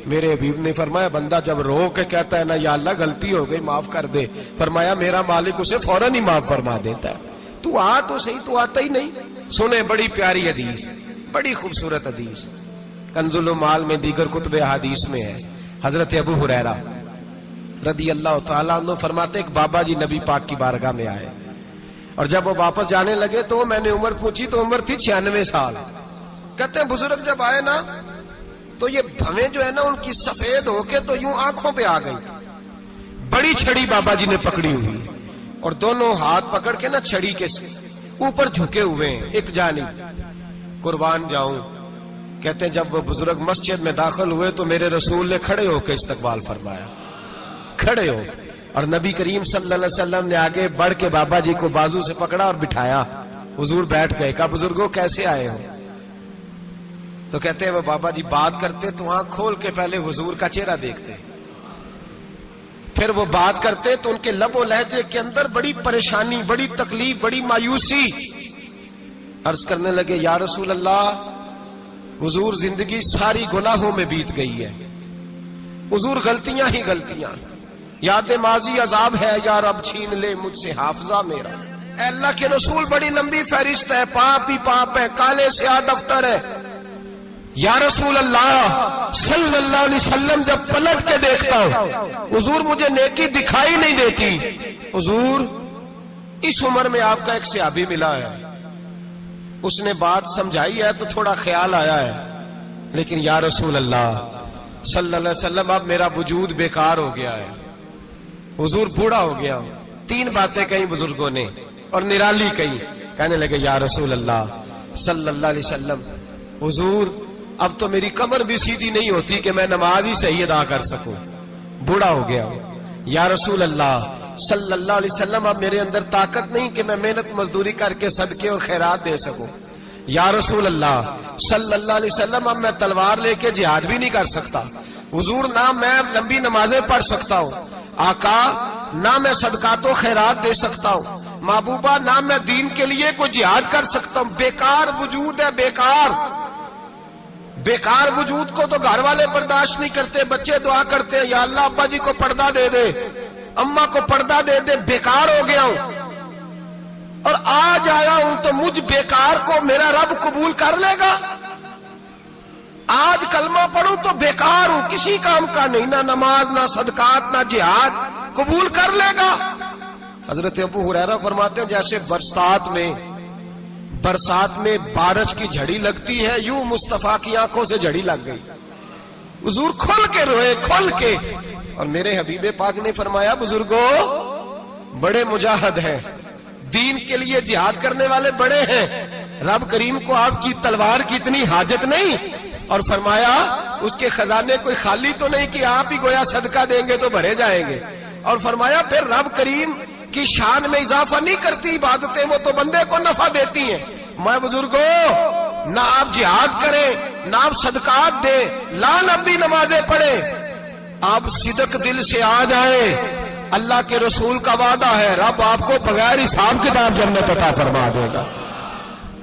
میرے حبیب نے فرمایا بندہ جب رو کے کہتا ہے نا یا اللہ غلطی ہو گئی معاف کر دے، فرمایا میرا مالک اسے فوراً ہی معاف فرما دیتا ہے۔ تو آ تو صحیح، تو آتا ہی نہیں۔ سنیں بڑی پیاری حدیث، بڑی خوبصورت حدیث، کنز المال میں دیگر کتب احادیث میں ہے۔ حضرت ابو ہریرہ رضی اللہ تعالیٰ عنہ فرماتے ایک بابا جی نبی پاک کی بارگاہ میں آئے، اور جب وہ واپس جانے لگے تو میں نے عمر پوچھی تو عمر تھی 96 سال۔ کہتے ہیں بزرگ جب آئے نا تو یہ بھویں جو ہے نا ان کی سفید ہو کے تو یوں آنکھوں پہ آ گئی۔ بڑی چھڑی بابا جی نے پکڑی ہوئی اور دونوں ہاتھ پکڑ کے نا چھڑی کے اوپر جھکے ہوئے ہیں ایک جانب۔ قربان جاؤں، کہتے ہیں جب وہ بزرگ مسجد میں داخل ہوئے تو میرے رسول نے کھڑے ہو کے استقبال فرمایا، کھڑے ہو، اور نبی کریم صلی اللہ علیہ وسلم نے آگے بڑھ کے بابا جی کو بازو سے پکڑا اور بٹھایا۔ حضور بیٹھ گئے، کہا بزرگوں کیسے آئے ہو؟ تو کہتے ہیں وہ بابا جی بات کرتے تو آنکھ کھول کے پہلے حضور کا چہرہ دیکھتے، پھر وہ بات کرتے تو ان کے لب و لہجے کے اندر بڑی پریشانی، بڑی تکلیف، بڑی مایوسی۔ عرض کرنے لگے یا رسول اللہ، حضور زندگی ساری گناہوں میں بیت گئی ہے، حضور غلطیاں ہی غلطیاں، یاد ماضی عذاب ہے، یا رب چھین لے مجھ سے حافظہ میرا۔ اے اللہ کے رسول بڑی لمبی فہرست ہے، پاپ ہی پاپ ہے، کالے سیاہ دفتر ہے۔ یا رسول اللہ صلی اللہ علیہ وسلم جب پلٹ کے دیکھتا ہوں حضور مجھے نیکی دکھائی نہیں دیتی۔ حضور اس عمر میں آپ کا ایک صحابی ملا ہے، اس نے بات سمجھائی ہے تو تھوڑا خیال آیا ہے، لیکن یا رسول اللہ صلی اللہ علیہ وسلم اب میرا وجود بیکار ہو گیا ہے، حضور بوڑھا ہو گیا ہوں۔ 3 باتیں کہیں بزرگوں نے اور نرالی کہیں۔ کہنے لگے یا رسول اللہ صلی اللہ علیہ وسلم، حضور اب تو میری کمر بھی سیدھی نہیں ہوتی کہ میں نماز ہی صحیح ادا کر سکوں، بوڑھا ہو گیا ہوں۔ یا رسول اللہ صلی اللہ علیہ وسلم اب میرے اندر طاقت نہیں کہ میں محنت مزدوری کر کے صدقے اور خیرات دے سکوں۔ یا رسول اللہ صلی اللہ علیہ وسلم اب میں تلوار لے کے جہاد بھی نہیں کر سکتا۔ حضور نہ میں لمبی نمازیں پڑھ سکتا ہوں، آقا نہ میں صدقات و خیرات دے سکتا ہوں، محبوبہ نہ میں دین کے لیے کوئی جہاد کر سکتا ہوں۔ بیکار وجود ہے، بیکار بیکار وجود کو تو گھر والے برداشت نہیں کرتے، بچے دعا کرتے ہیں یا اللہ ابا جی کو پردہ دے دے، اماں کو پردہ دے دے، بیکار ہو گیا ہوں اور آج آیا ہوں تو مجھ بیکار کو میرا رب قبول کر لے گا؟ آج کلمہ پڑھوں تو بیکار ہوں، کسی کام کا نہیں، نہ نماز نہ صدقات نہ جہاد، قبول کر لے گا؟ حضرت ابو ہریرہ فرماتے ہیں جیسے برسات میں بارش کی جھڑی لگتی ہے، یوں مصطفیٰ کی آنکھوں سے جھڑی لگ گئی۔ حضور کھل کے روئے، کھل کے، اور میرے حبیب پاک نے فرمایا بزرگوں بڑے مجاہد ہیں، دین کے لیے جہاد کرنے والے بڑے ہیں، رب کریم کو آپ کی تلوار کی اتنی حاجت نہیں، اور فرمایا اس کے خزانے کوئی خالی تو نہیں کہ آپ ہی گویا صدقہ دیں گے تو بھرے جائیں گے، اور فرمایا پھر رب کریم کی شان میں اضافہ نہیں کرتی عبادتیں، وہ تو بندے کو نفع دیتی ہیں۔ میں بزرگوں نہ آپ جہاد کریں نہ آپ صدقات دیں، لا لمبی نمازیں پڑھیں، آپ صدق دل سے آ جائیں، اللہ کے رسول کا وعدہ ہے رب آپ کو بغیر حساب کتاب جنت عطا فرما دے گا۔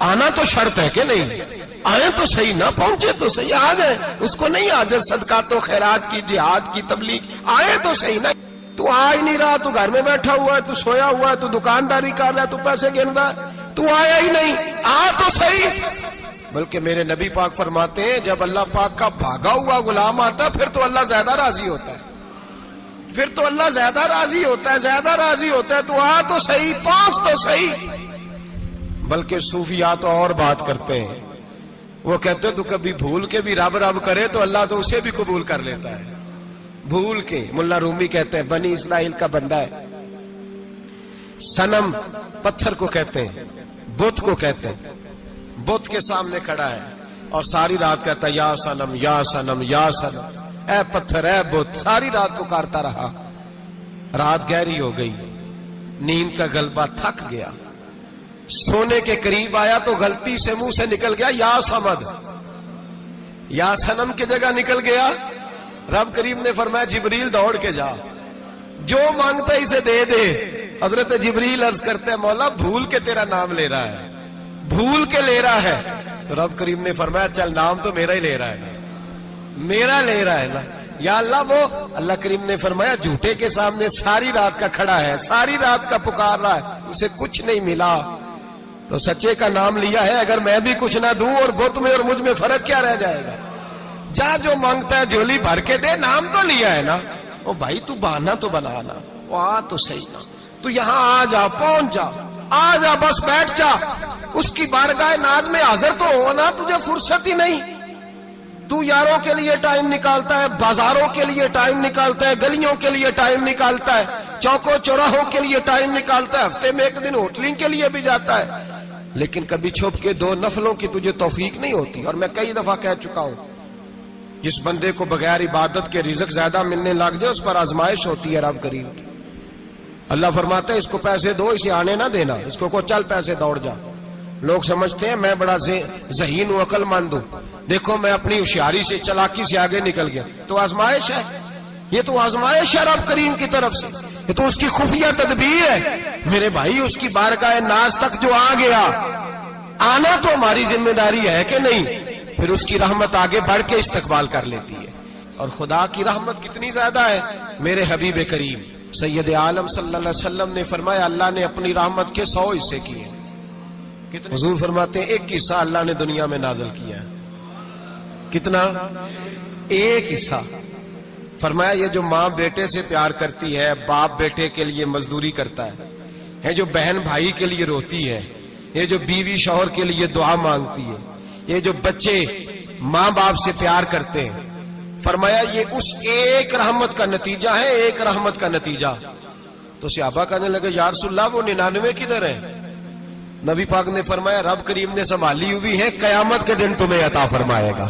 آنا تو شرط ہے کہ نہیں؟ آئے تو صحیح، نہ پہنچے تو صحیح، آ گئے، اس کو نہیں عادت صدقات و خیرات کی، جہاد کی، تبلیغ، آئے تو صحیح۔ نہ تو آ ہی نہیں رہا، تو گھر میں بیٹھا ہوا ہے، تو سویا ہوا ہے، تو دکانداری کر رہا ہے، تو پیسے گن رہا ہے، تو آیا ہی نہیں، آ تو صحیح۔ بلکہ میرے نبی پاک فرماتے ہیں جب اللہ پاک کا بھاگا ہوا غلام آتا ہے پھر تو اللہ زیادہ راضی ہوتا ہے، پھر تو اللہ زیادہ راضی ہوتا ہے، زیادہ راضی ہوتا ہے، تو آ تو صحیح، پہنچ تو صحیح۔ بلکہ صوفیاء تو اور بات کرتے ہیں، وہ کہتے ہیں تو کبھی بھول کے بھی رب رب کرے تو اللہ تو اسے بھی قبول کر لیتا ہے، بھول کے۔ ملا رومی کہتے ہیں بنی اسرائیل کا بندہ ہے، صنم پتھر کو کہتے ہیں، بت کو کہتے ہیں، بت کے سامنے کھڑا ہے اور ساری رات کہتا ہے یا صنم یا صنم یا صنم، اے پتھر اے بت، ساری رات پکارتا رہا۔ رات گہری ہو گئی، نیند کا غلبہ، تھک گیا، سونے کے قریب آیا تو غلطی سے منہ سے نکل گیا یا صمد، یا صنم کی جگہ نکل گیا۔ رب کریم نے فرمایا جبریل دوڑ کے جا، جو مانگتا ہے اسے دے دے۔ حضرت جبریل عرض کرتے ہیں مولا بھول کے تیرا نام لے رہا ہے، بھول کے لے رہا ہے، تو رب کریم نے فرمایا چل نام تو میرا ہی لے رہا ہے نا، میرا لے رہا ہے نا یا اللہ. وہ اللہ کریم نے فرمایا جھوٹے کے سامنے ساری رات کا کھڑا ہے، ساری رات کا پکار رہا ہے، اسے کچھ نہیں ملا تو سچے کا نام لیا ہے. اگر میں بھی کچھ نہ دوں اور بت میں اور مجھ میں فرق کیا رہ جائے گا؟ جا جو مانگتا ہے جھولی بھر کے دے، نام تو لیا ہے نا. او بھائی تو بہانا تو بنانا، وہ آ تو صحیح نا، تو یہاں آ جا، پہنچ جا، آ جا، بس بیٹھ جا، اس کی بارگاہ ناز میں حاضر تو ہونا. تجھے فرصت ہی نہیں. تو یاروں کے لیے ٹائم نکالتا ہے، بازاروں کے لیے ٹائم نکالتا ہے، گلیوں کے لیے ٹائم نکالتا ہے، چوکوں چوراہوں کے لیے ٹائم نکالتا ہے، ہفتے میں ایک دن ہوٹلنگ کے لیے بھی جاتا ہے، لیکن کبھی چھپ کے 2 نفلوں کی تجھے توفیق نہیں ہوتی. اور میں کئی دفعہ کہہ چکا ہوں، جس بندے کو بغیر عبادت کے رزق زیادہ ملنے لگ جائے اس پر آزمائش ہوتی ہے رب کریم کی. اللہ فرماتا ہے اس کو پیسے دو، اسے آنے نہ دینا، اس کو چل پیسے دوڑ جا. لوگ سمجھتے ہیں میں بڑا ذہین و عقل مند ہوں، دیکھو میں اپنی ہوشیاری سے، چلاکی سے آگے نکل گیا. تو آزمائش ہے، یہ تو آزمائش ہے رب کریم کی طرف سے، یہ تو اس کی خفیہ تدبیر ہے. میرے بھائی اس کی بارگاہ ناز تک جو آ گیا، آنا تو ہماری ذمہ داری ہے کہ نہیں؟ پھر اس کی رحمت آگے بڑھ کے استقبال کر لیتی ہے. اور خدا کی رحمت کتنی زیادہ ہے. میرے حبیب کریم سید عالم صلی اللہ علیہ وسلم نے فرمایا اللہ نے اپنی رحمت کے 100 حصے کیے. حضور فرماتے ہیں 1 حصہ اللہ نے دنیا میں نازل کیا ہے. کتنا؟ 1 حصہ. فرمایا یہ جو ماں بیٹے سے پیار کرتی ہے، باپ بیٹے کے لیے مزدوری کرتا ہے، جو بہن بھائی کے لیے روتی ہے، یہ جو بیوی شوہر کے لیے دعا مانگتی ہے، یہ جو بچے ماں باپ سے پیار کرتے ہیں، فرمایا یہ اس ایک رحمت کا نتیجہ ہے، ایک رحمت کا نتیجہ. تو صحابہ کہنے لگے یا رسول اللہ وہ 99 کدھر ہے؟ نبی پاک نے فرمایا رب کریم نے سنبھالی ہوئی ہے، قیامت کے دن تمہیں عطا فرمائے گا.